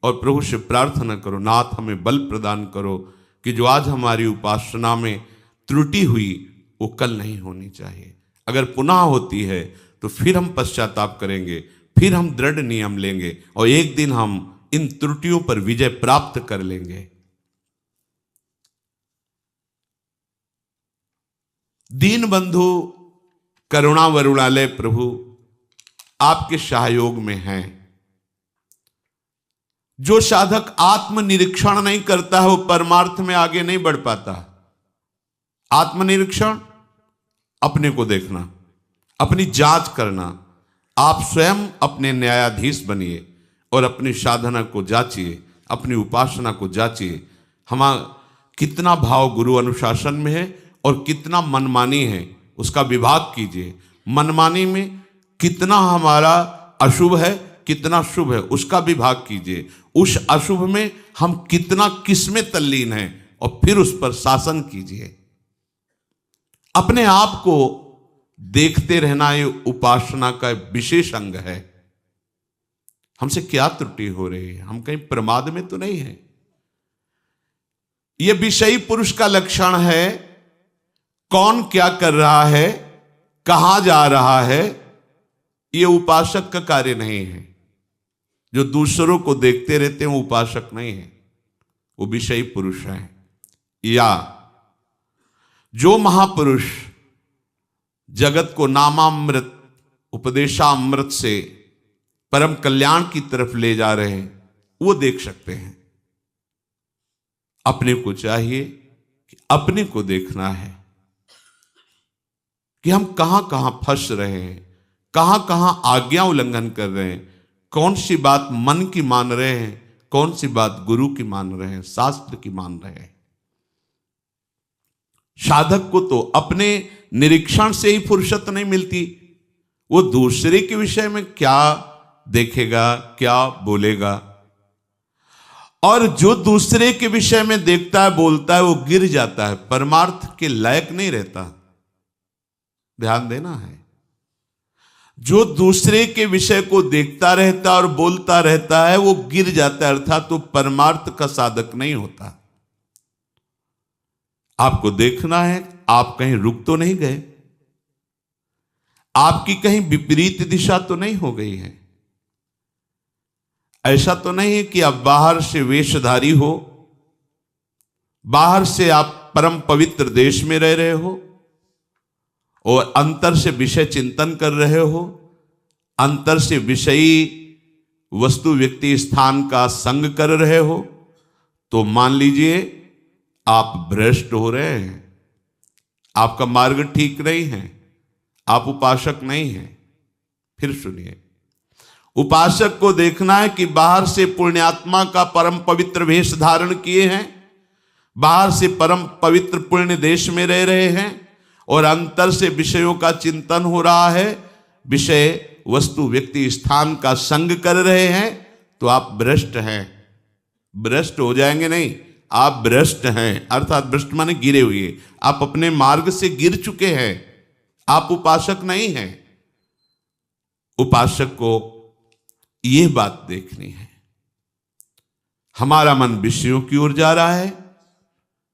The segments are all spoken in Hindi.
और प्रभु से प्रार्थना करो, नाथ हमें बल प्रदान करो कि जो आज हमारी उपासना में त्रुटि हुई वो कल नहीं होनी चाहिए। अगर पुनः होती है तो फिर हम पश्चाताप करेंगे, फिर हम दृढ़ नियम लेंगे और एक दिन हम इन त्रुटियों पर विजय प्राप्त कर लेंगे। दीन बंधु करुणा वरुणालय प्रभु आपके सहयोग में हैं। जो साधक आत्मनिरीक्षण नहीं करता है वो परमार्थ में आगे नहीं बढ़ पाता। आत्मनिरीक्षण, अपने को देखना, अपनी जांच करना। आप स्वयं अपने न्यायाधीश बनिए और अपनी साधना को जांचिए, अपनी उपासना को जांचिए। कितना भाव गुरु अनुशासन में है और कितना मनमानी है उसका विभाग कीजिए। मनमानी में कितना हमारा अशुभ है, कितना शुभ है उसका विभाग कीजिए। उस अशुभ में हम कितना किसमें तल्लीन हैं और फिर उस पर शासन कीजिए। अपने आप को देखते रहना ये उपासना का विशेष अंग है। हमसे क्या त्रुटि हो रही है, हम कहीं प्रमाद में तो नहीं है। यह विषयी पुरुष का लक्षण है। कौन क्या कर रहा है, कहां जा रहा है, यह उपासक का कार्य नहीं है। जो दूसरों को देखते रहते हैं वो उपासक नहीं है, वो विषयी पुरुष है। या जो महापुरुष जगत को नामामृत उपदेशामृत से परम कल्याण की तरफ ले जा रहे हैं वो देख सकते हैं। अपने को चाहिए कि अपने को देखना है कि हम कहां कहां फंस रहे हैं, कहां कहां आज्ञा उल्लंघन कर रहे हैं, कौन सी बात मन की मान रहे हैं, कौन सी बात गुरु की मान रहे हैं, शास्त्र की मान रहे हैं। साधक को तो अपने निरीक्षण से ही फुर्सत नहीं मिलती। वो दूसरे के विषय में क्या देखेगा, क्या बोलेगा। और जो दूसरे के विषय में देखता है, बोलता है, वो गिर जाता है, परमार्थ के लायक नहीं रहता। ध्यान देना है। जो दूसरे के विषय को देखता रहता और बोलता रहता है वो गिर जाता है, अर्थात तो परमार्थ का साधक नहीं होता। आपको देखना है आप कहीं रुक तो नहीं गए, आपकी कहीं विपरीत दिशा तो नहीं हो गई है। ऐसा तो नहीं है कि आप बाहर से वेशधारी हो, बाहर से आप परम पवित्र देश में रह रहे हो और अंतर से विषय चिंतन कर रहे हो, अंतर से विषयी वस्तु व्यक्ति स्थान का संग कर रहे हो, तो मान लीजिए आप भ्रष्ट हो रहे हैं, आपका मार्ग ठीक नहीं है, आप उपासक नहीं हैं। फिर सुनिए, उपासक को देखना है कि बाहर से पुण्यात्मा का परम पवित्र वेश धारण किए हैं, बाहर से परम पवित्र पुण्य देश में रह रहे हैं और अंतर से विषयों का चिंतन हो रहा है, विषय वस्तु व्यक्ति स्थान का संग कर रहे हैं, तो आप भ्रष्ट हैं। भ्रष्ट हो जाएंगे नहीं, आप भ्रष्ट हैं, अर्थात भ्रष्ट माने गिरे हुए। आप अपने मार्ग से गिर चुके हैं, आप उपासक नहीं हैं। उपासक को यह बात देखनी है, हमारा मन विषयों की ओर जा रहा है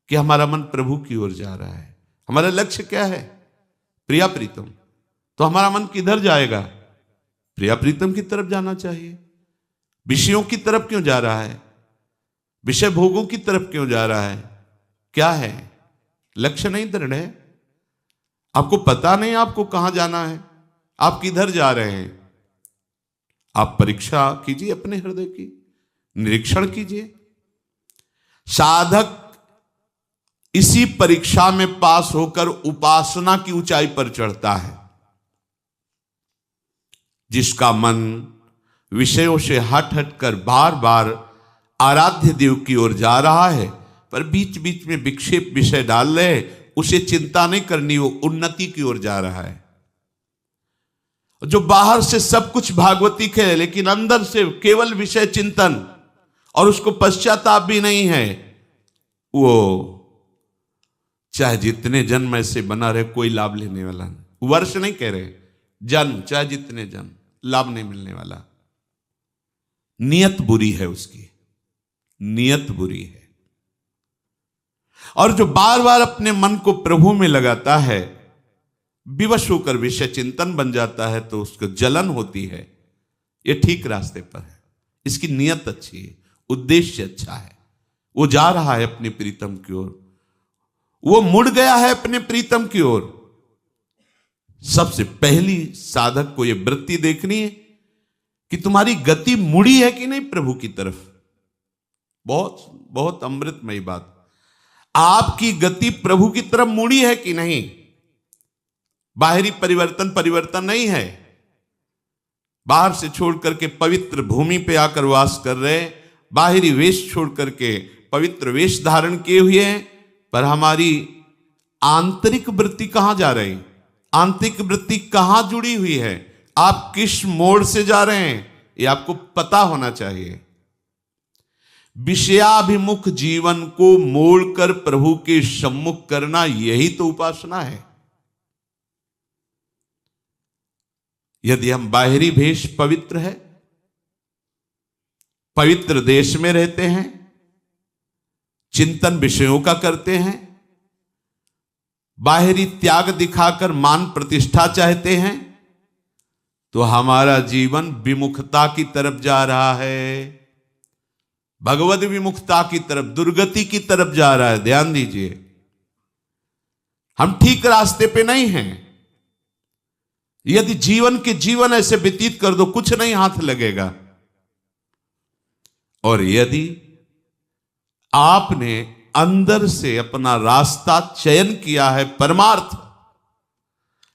कि हमारा मन प्रभु की ओर जा रहा है। हमारा लक्ष्य क्या है? प्रिया प्रीतम। तो हमारा मन किधर जाएगा? प्रिया प्रीतम की तरफ जाना चाहिए। विषयों की तरफ क्यों जा रहा है? विषय भोगों की तरफ क्यों जा रहा है? क्या है? लक्ष्य नहीं दृढ़ है, आपको पता नहीं आपको कहां जाना है, आप किधर जा रहे हैं। आप परीक्षा कीजिए अपने हृदय की, निरीक्षण कीजिए। साधक इसी परीक्षा में पास होकर उपासना की ऊंचाई पर चढ़ता है। जिसका मन विषयों से हट हट कर बार बार आराध्य देव की ओर जा रहा है, पर बीच बीच में विक्षेप विषय डाल रहे, उसे चिंता नहीं करनी, वो उन्नति की ओर जा रहा है। जो बाहर से सब कुछ भागवती है लेकिन अंदर से केवल विषय चिंतन और उसको पश्चाताप भी नहीं है, वो चाहे जितने जन्म ऐसे बना रहे कोई लाभ लेने वाला नहीं। वर्ष नहीं कह रहे, जन्म चाहे जितने जन्म, लाभ नहीं मिलने वाला। नियत बुरी है उसकी, नियत बुरी है। और जो बार बार अपने मन को प्रभु में लगाता है, विवश होकर विषय चिंतन बन जाता है, तो उसको जलन होती है। ये ठीक रास्ते पर है, इसकी नियत अच्छी है, उद्देश्य अच्छा है, वो जा रहा है अपने प्रीतम की ओर, वो मुड़ गया है अपने प्रीतम की ओर। सबसे पहली साधक को यह वृत्ति देखनी है कि तुम्हारी गति मुड़ी है कि नहीं प्रभु की तरफ। बहुत बहुत अमृतमयी बात, आपकी गति प्रभु की तरफ मुड़ी है कि नहीं। बाहरी परिवर्तन नहीं है, बाहर से छोड़ करके पवित्र भूमि पे आकर वास कर रहे, बाहरी वेश छोड़ करके पवित्र वेश धारण किए हुए हैं, पर हमारी आंतरिक वृत्ति कहां जा रही, आंतरिक वृत्ति कहां जुड़ी हुई है, आप किस मोड़ से जा रहे हैं, यह आपको पता होना चाहिए। विषयाभिमुख जीवन को मोड़कर प्रभु के सम्मुख करना, यही तो उपासना है। यदि हम बाहरी भेष पवित्र है, पवित्र देश में रहते हैं, चिंतन विषयों का करते हैं, बाहरी त्याग दिखाकर मान प्रतिष्ठा चाहते हैं, तो हमारा जीवन विमुखता की तरफ जा रहा है, भगवद विमुखता की तरफ, दुर्गति की तरफ जा रहा है। ध्यान दीजिए, हम ठीक रास्ते पे नहीं हैं। यदि जीवन ऐसे व्यतीत कर दो, कुछ नहीं हाथ लगेगा। और यदि आपने अंदर से अपना रास्ता चयन किया है, परमार्थ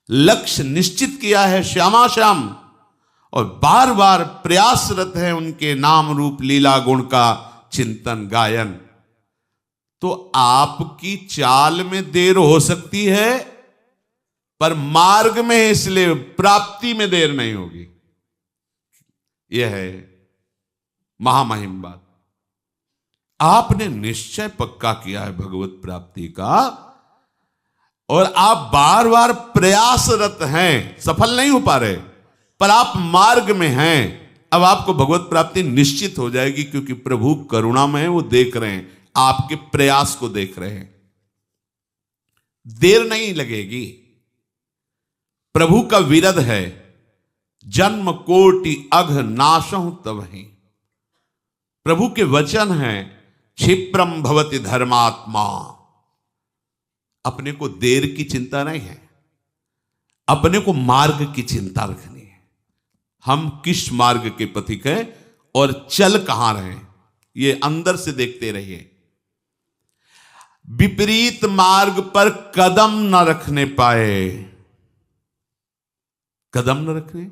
लक्ष्य निश्चित किया है श्यामा श्याम, और बार बार प्रयासरत है उनके नाम रूप लीला गुण का चिंतन गायन, तो आपकी चाल में देर हो सकती है, पर मार्ग में है, इसलिए प्राप्ति में देर नहीं होगी। यह है महामहिम बात। आपने निश्चय पक्का किया है भगवत प्राप्ति का, और आप बार बार प्रयासरत हैं, सफल नहीं हो पा रहे, पर आप मार्ग में हैं। अब आपको भगवत प्राप्ति निश्चित हो जाएगी, क्योंकि प्रभु करुणामय है, वो देख रहे हैं, आपके प्रयास को देख रहे हैं, देर नहीं लगेगी। प्रभु का विरद है, जन्म कोटि अघ नाशहु तबहि। प्रभु के वचन हैं, क्षिप्रम भवति धर्मात्मा। अपने को देर की चिंता नहीं है, अपने को मार्ग की चिंता रखनी है। हम किस मार्ग के पथिक हैं और चल कहां रहे हैं, ये अंदर से देखते रहिए। विपरीत मार्ग पर कदम न रखने पाए, कदम न रखने,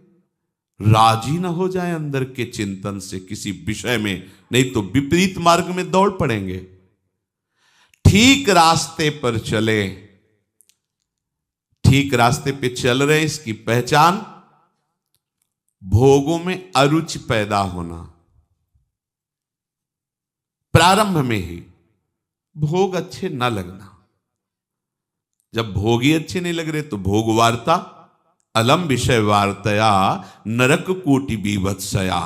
राजी न हो जाए अंदर के चिंतन से किसी विषय में, नहीं तो विपरीत मार्ग में दौड़ पड़ेंगे। ठीक रास्ते पर चले, ठीक रास्ते पे चल रहे, इसकी पहचान भोगों में अरुचि पैदा होना। प्रारंभ में ही भोग अच्छे न लगना, जब भोग ही अच्छे नहीं लग रहे तो भोग वार्ता, अलम विषय वार्तया नरक कोटि बीभत्सया।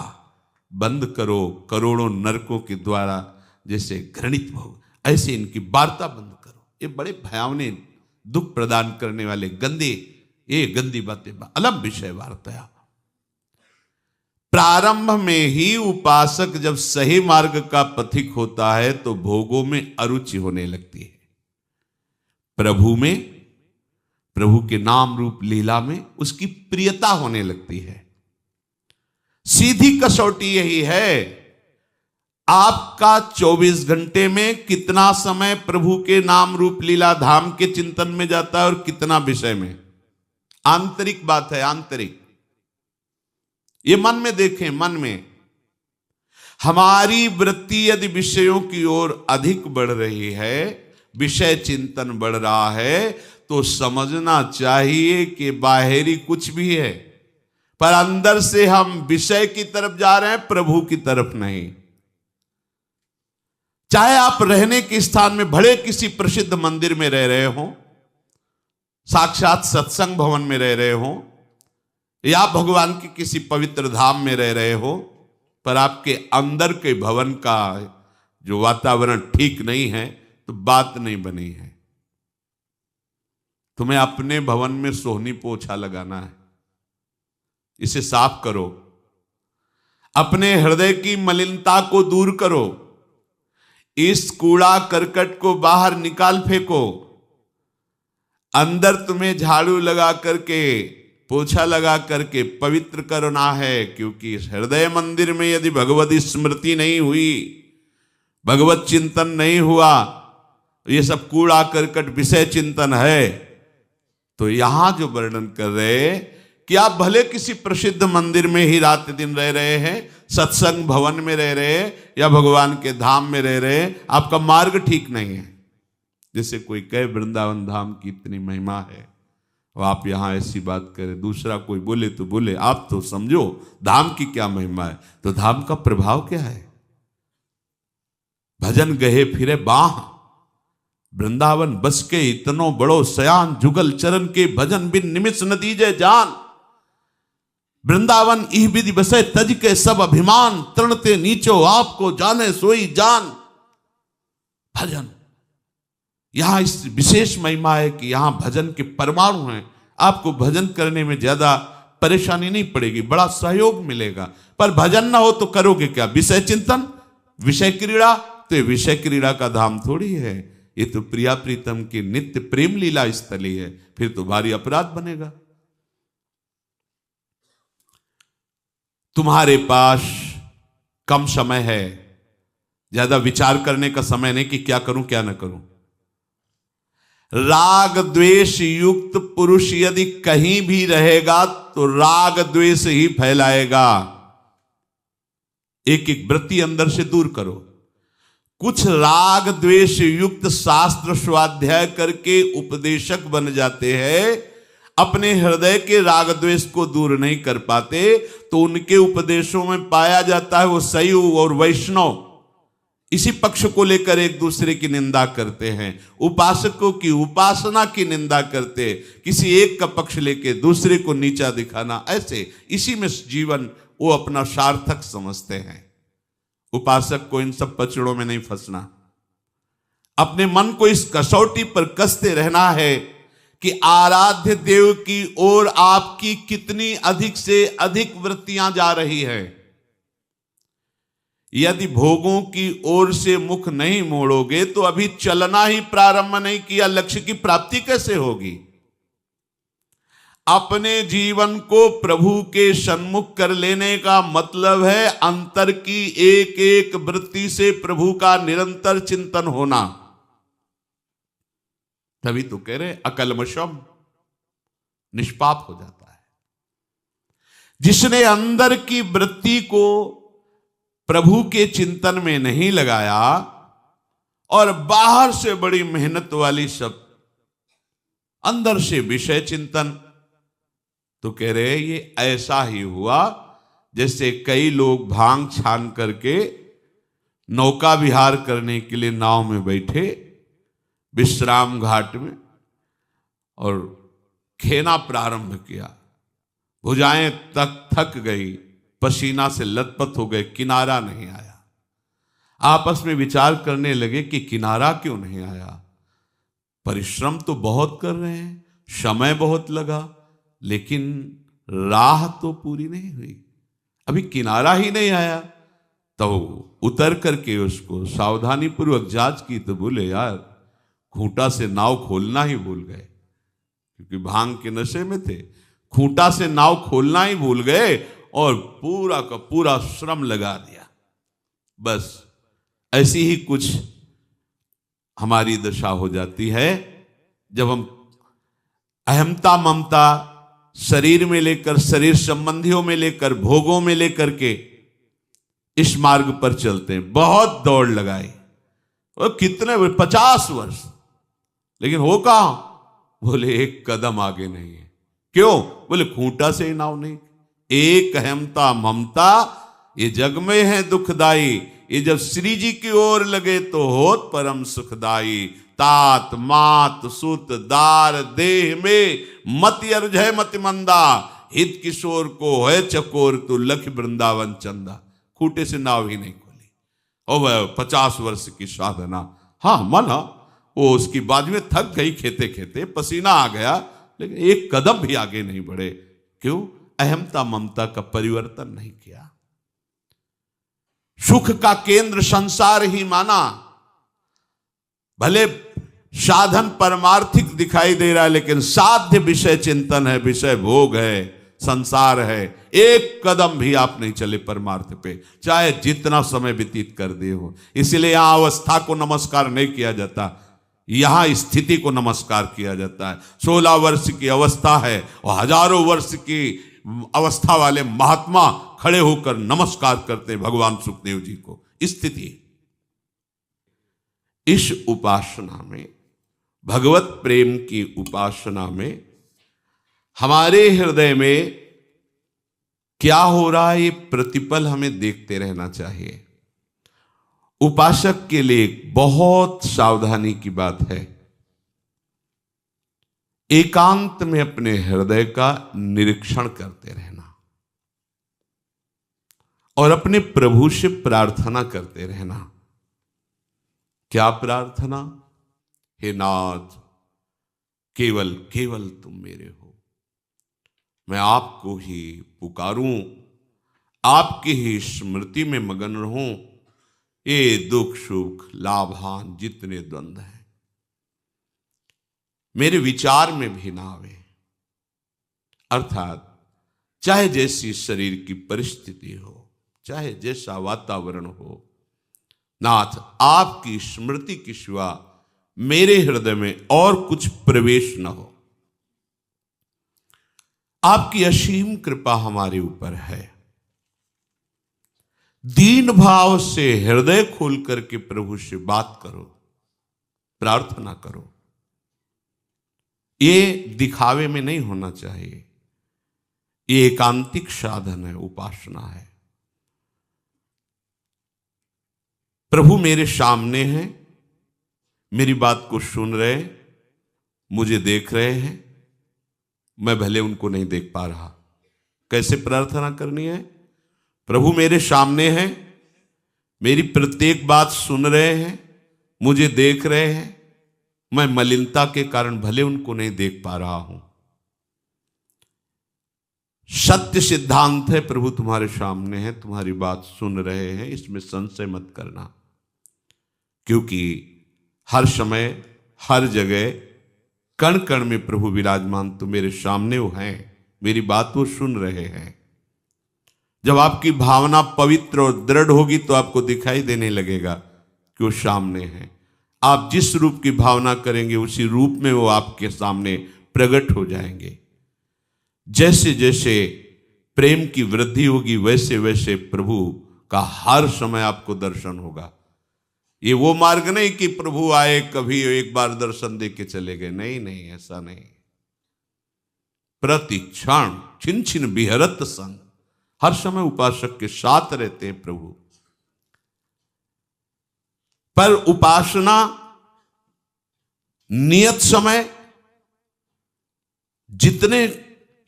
बंद करो, करोड़ों नरकों के द्वारा जैसे घृणित भोग, ऐसे इनकी वार्ता बंद करो। ये बड़े भयावने दुख प्रदान करने वाले गंदी बातें, अलम विषय वार्तया। प्रारंभ में ही उपासक जब सही मार्ग का पथिक होता है तो भोगों में अरुचि होने लगती है, प्रभु में, प्रभु के नाम रूप लीला में उसकी प्रियता होने लगती है। सीधी कसौटी यही है, आपका 24 घंटे में कितना समय प्रभु के नाम रूप लीला धाम के चिंतन में जाता है और कितना विषय में। आंतरिक बात है, आंतरिक। ये मन में देखें, मन में हमारी वृत्ति यदि विषयों की ओर अधिक बढ़ रही है, विषय चिंतन बढ़ रहा है, तो समझना चाहिए कि बाहरी कुछ भी है, पर अंदर से हम विषय की तरफ जा रहे हैं, प्रभु की तरफ नहीं। चाहे आप रहने के स्थान में बड़े किसी प्रसिद्ध मंदिर में रह रहे हो, साक्षात सत्संग भवन में रह रहे हो, या भगवान की किसी पवित्र धाम में रह रहे हो, पर आपके अंदर के भवन का जो वातावरण ठीक नहीं है तो बात नहीं बनी है। तुम्हें अपने भवन में सोहनी पोछा लगाना है, इसे साफ करो, अपने हृदय की मलिनता को दूर करो, इस कूड़ा करकट को बाहर निकाल फेंको। अंदर तुम्हें झाड़ू लगा करके, पोछा लगा करके पवित्र करना है, क्योंकि हृदय मंदिर में यदि भगवत स्मृति नहीं हुई, भगवत चिंतन नहीं हुआ, ये सब कूड़ा करकट विषय चिंतन है, तो यहां जो वर्णन कर रहे कि आप भले किसी प्रसिद्ध मंदिर में ही रात दिन रह रहे हैं, सत्संग भवन में रह रहे हैं या भगवान के धाम में रह रहे हैं, आपका मार्ग ठीक नहीं है। जैसे कोई कहे वृंदावन धाम की इतनी महिमा है और आप यहां ऐसी बात करें, दूसरा कोई बोले तो बोले, आप तो समझो धाम की क्या महिमा है। तो धाम का प्रभाव क्या है? भजन गहे फिरे बाह, वृंदावन बस के इतनो बड़ो सयान, जुगल चरण के भजन बिन निमिष नतीजे जान। वृंदावन इह विधि बसे तज के सब अभिमान, तृणते नीचो आपको जाने सोई जान। भजन, यहां इस विशेष महिमा है कि यहां भजन के परमाणु हैं। आपको भजन करने में ज्यादा परेशानी नहीं पड़ेगी, बड़ा सहयोग मिलेगा। पर भजन ना हो तो करोगे क्या? विषय चिंतन, विषय क्रीड़ा। तो ये विषय क्रीड़ा का धाम थोड़ी है, ये तो प्रिया प्रीतम की नित्य प्रेम लीला स्थली है। फिर तो भारी अपराध बनेगा। तुम्हारे पास कम समय है, ज्यादा विचार करने का समय नहीं कि क्या करूं क्या ना करूं। राग द्वेष युक्त पुरुष यदि कहीं भी रहेगा तो राग द्वेष ही फैलाएगा। एक एक वृत्ति अंदर से दूर करो। कुछ राग द्वेष युक्त शास्त्र स्वाध्याय करके उपदेशक बन जाते हैं, अपने हृदय के राग द्वेष को दूर नहीं कर पाते, तो उनके उपदेशों में पाया जाता है वो शैव और वैष्णव इसी पक्ष को लेकर एक दूसरे की निंदा करते हैं, उपासकों की उपासना की निंदा करते, किसी एक का पक्ष लेके दूसरे को नीचा दिखाना, ऐसे इसी में जीवन वो अपना सार्थक समझते हैं। उपासक को इन सब पचड़ों में नहीं फंसना, अपने मन को इस कसौटी पर कसते रहना है कि आराध्य देव की ओर आपकी कितनी अधिक से अधिक वृत्तियां जा रही है। यदि भोगों की ओर से मुख नहीं मोड़ोगे तो अभी चलना ही प्रारंभ नहीं किया, लक्ष्य की प्राप्ति कैसे होगी? अपने जीवन को प्रभु के सन्मुख कर लेने का मतलब है अंतर की एक एक वृत्ति से प्रभु का निरंतर चिंतन होना। तभी तो कह रहे अकल्मषम, निष्पाप हो जाता है। जिसने अंदर की वृत्ति को प्रभु के चिंतन में नहीं लगाया और बाहर से बड़ी मेहनत वाली सब, अंदर से विषय चिंतन, तो कह रहे ये ऐसा ही हुआ जैसे कई लोग भांग छान करके नौका विहार करने के लिए नाव में बैठे विश्राम घाट में और खेना प्रारंभ किया, भुजाएं तक थक गई, पसीना से लथपथ हो गए, किनारा नहीं आया। आपस में विचार करने लगे कि किनारा क्यों नहीं आया। परिश्रम तो बहुत कर रहे हैं, समय बहुत लगा, लेकिन राह तो पूरी नहीं हुई, अभी किनारा ही नहीं आया। तो उतर करके उसको सावधानी पूर्वक जांच की तो बोले यार खूंटा से नाव खोलना ही भूल गए, क्योंकि भांग के नशे में थे। खूंटा से नाव खोलना ही भूल गए और पूरा का पूरा श्रम लगा दिया। बस ऐसी ही कुछ हमारी दशा हो जाती है जब हम अहमता ममता शरीर में लेकर, शरीर संबंधियों में लेकर, भोगों में लेकर के इस मार्ग पर चलते हैं। बहुत दौड़ लगाई और कितने 50 वर्ष, लेकिन हो कहां? बोले एक कदम आगे नहीं है। क्यों? बोले खूंटा से ही नाव नहीं। एक अहमता ममता ये जग में है दुखदाई, ये जब श्री जी की ओर लगे तो होत परम सुखदाई। तात मात सुत दार देह में मति अर्जय मति मंदा, हित किशोर को है चकोर तू लख वृंदावन चंदा। खूंटे से नाव ही नहीं खोली। और वह 50 वर्ष की साधना, हाँ माना, वो उसकी बाद में थक गई, खेते खेते पसीना आ गया, लेकिन एक कदम भी आगे नहीं बढ़े। क्यों? अहमता ममता का परिवर्तन नहीं किया। सुख का केंद्र संसार ही माना। भले साधन परमार्थिक दिखाई दे रहा है, लेकिन साध्य विषय चिंतन है, विषय भोग है, संसार है। एक कदम भी आप नहीं चले परमार्थ पे, चाहे जितना समय व्यतीत कर दिए हो। इसलिए यहां अवस्था को नमस्कार नहीं किया जाता, यहां स्थिति को नमस्कार किया जाता है। 16 वर्ष की अवस्था है और हजारों वर्ष की अवस्था वाले महात्मा खड़े होकर नमस्कार करते हैं भगवान सुखदेव जी को। स्थिति इस उपासना में, भगवत प्रेम की उपासना में, हमारे हृदय में क्या हो रहा है, ये प्रतिपल हमें देखते रहना चाहिए। उपासक के लिए बहुत सावधानी की बात है, एकांत में अपने हृदय का निरीक्षण करते रहना और अपने प्रभु से प्रार्थना करते रहना। क्या प्रार्थना? हे नाथ, केवल केवल तुम मेरे हो, मैं आपको ही पुकारूं, आपकी ही स्मृति में मगन रहूं। ये दुख सुख लाभान जितने द्वंद्व हैं मेरे विचार में भी ना आवे। अर्थात चाहे जैसी शरीर की परिस्थिति हो, चाहे जैसा वातावरण हो, नाथ आपकी स्मृति के सिवा मेरे हृदय में और कुछ प्रवेश न हो। आपकी असीम कृपा हमारे ऊपर है। दीन भाव से हृदय खोल करके प्रभु से बात करो, प्रार्थना करो। ये दिखावे में नहीं होना चाहिए, ये एकांतिक साधन है, उपासना है। प्रभु मेरे सामने हैं, मेरी बात को सुन रहे हैं, मुझे देख रहे हैं, मैं भले उनको नहीं देख पा रहा। कैसे प्रार्थना करनी है? प्रभु मेरे सामने हैं, मेरी प्रत्येक बात सुन रहे हैं, मुझे देख रहे हैं, मैं मलिनता के कारण भले उनको नहीं देख पा रहा हूं। सत्य सिद्धांत है, प्रभु तुम्हारे सामने है, तुम्हारी बात सुन रहे हैं, इसमें संशय मत करना। क्योंकि हर समय हर जगह कण कण में प्रभु विराजमान, तो मेरे सामने वो हैं, मेरी बात वो सुन रहे हैं। जब आपकी भावना पवित्र और दृढ़ होगी तो आपको दिखाई देने लगेगा कि वो सामने है। आप जिस रूप की भावना करेंगे उसी रूप में वो आपके सामने प्रकट हो जाएंगे। जैसे जैसे प्रेम की वृद्धि होगी वैसे वैसे प्रभु का हर समय आपको दर्शन होगा। ये वो मार्ग नहीं कि प्रभु आए, कभी एक बार दर्शन दे के चले गए, नहीं नहीं, ऐसा नहीं। प्रति क्षण छिन छिन बिहरत संग, हर समय उपासक के साथ रहते हैं प्रभु। पर उपासना नियत समय, जितने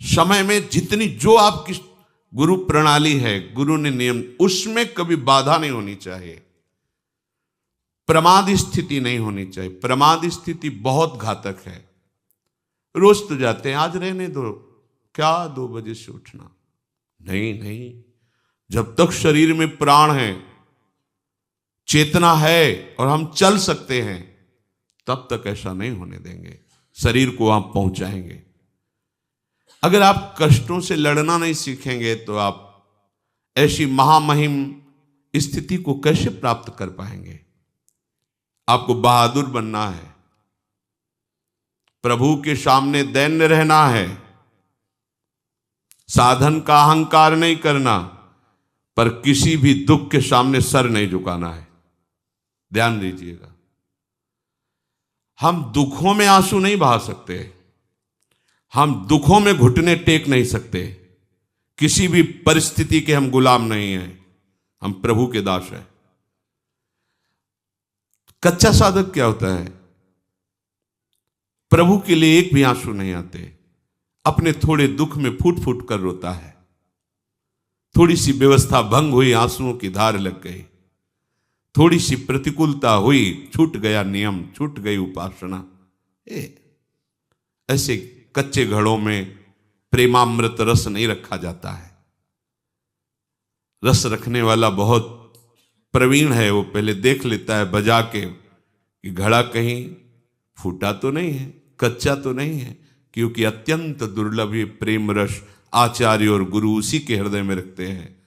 समय में जितनी जो आपकी गुरु प्रणाली है, गुरु ने नियम, उसमें कभी बाधा नहीं होनी चाहिए, प्रमाद स्थिति नहीं होनी चाहिए। प्रमाद स्थिति बहुत घातक है। रोज तो जाते हैं, आज रहने दो, क्या 2 बजे से उठना, नहीं नहीं, जब तक शरीर में प्राण है, चेतना है और हम चल सकते हैं, तब तक ऐसा नहीं होने देंगे, शरीर को आप पहुंचाएंगे। अगर आप कष्टों से लड़ना नहीं सीखेंगे तो आप ऐसी महामहिम स्थिति को कैसे प्राप्त कर पाएंगे? आपको बहादुर बनना है, प्रभु के सामने दैन्य रहना है, साधन का अहंकार नहीं करना, पर किसी भी दुख के सामने सर नहीं झुकाना है। ध्यान दीजिएगा, हम दुखों में आंसू नहीं बहा सकते, हम दुखों में घुटने टेक नहीं सकते, किसी भी परिस्थिति के हम गुलाम नहीं हैं, हम प्रभु के दास हैं। कच्चा साधक क्या होता है? प्रभु के लिए एक भी आंसू नहीं आते, अपने थोड़े दुख में फूट फूट कर रोता है। थोड़ी सी व्यवस्था भंग हुई, आंसुओं की धार लग गई, थोड़ी सी प्रतिकूलता हुई, छूट गया नियम, छूट गई उपासना। ऐसे कच्चे घड़ों में प्रेमामृत रस नहीं रखा जाता है। रस रखने वाला बहुत प्रवीण है, वो पहले देख लेता है बजा के कि घड़ा कहीं फूटा तो नहीं है, कच्चा तो नहीं है, क्योंकि अत्यंत दुर्लभ ये प्रेम रस आचार्य और गुरु उसी के हृदय में रखते हैं।